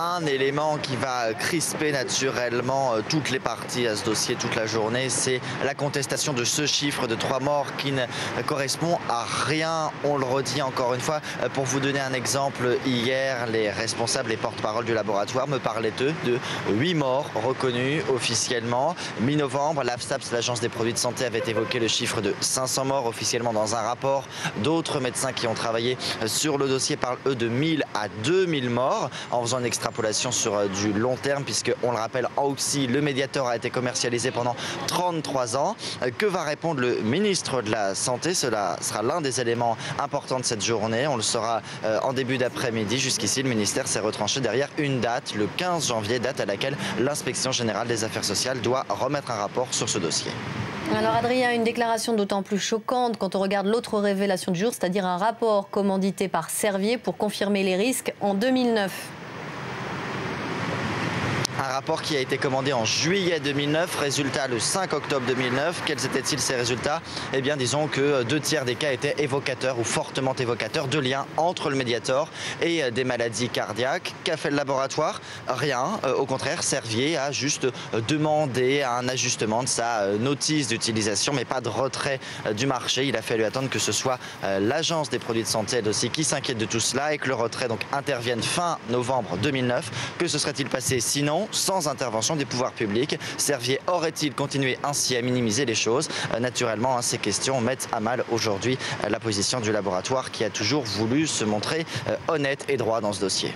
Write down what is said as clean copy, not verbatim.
un élément qui va crisper naturellement toutes les parties à ce dossier toute la journée, c'est la contestation de ce chiffre de 3 morts qui ne correspond à rien. On le redit encore une fois. Pour vous donner un exemple, hier, les responsables et porte-parole du laboratoire me parlaient eux de 8 morts reconnus officiellement. Mi-novembre, l'AFSAPS, l'Agence des produits de santé, avait évoqué le chiffre de 500 morts officiellement dans un rapport. D'autres médecins qui ont travaillé sur le dossier parlent eux de 1000 à 2000 morts en faisant une extrapolation sur du long terme puisque, on le rappelle aussi, le Mediator a été commercialisé pendant 33 ans. Que va répondre le ministre de la Santé? Cela sera l'un des éléments importants de cette journée. On le saura en début d'après-midi. Jusqu'ici, le ministère s'est retranché derrière une date, le 15 janvier, date à laquelle l'Inspection générale des affaires sociales doit remettre un rapport sur ce dossier. Alors Adrien, une déclaration d'autant plus choquante quand on regarde l'autre révélation du jour, c'est-à-dire un rapport commandité par Servier pour confirmer les risques en 2009. Un rapport qui a été commandé en juillet 2009, résultat le 5 octobre 2009. Quels étaient-ils ces résultats? Eh bien, disons que 2/3 des cas étaient évocateurs ou fortement évocateurs de liens entre le Mediator et des maladies cardiaques. Qu'a fait le laboratoire? Rien. Au contraire, Servier a juste demandé un ajustement de sa notice d'utilisation, mais pas de retrait du marché. Il a fallu attendre que ce soit l'Agence des produits de santé, elle aussi, qui s'inquiète de tout cela et que le retrait donc intervienne fin novembre 2009. Que se serait-il passé sinon? Sans intervention des pouvoirs publics, Servier aurait-il continué ainsi à minimiser les choses? Naturellement, ces questions mettent à mal aujourd'hui la position du laboratoire qui a toujours voulu se montrer honnête et droit dans ce dossier.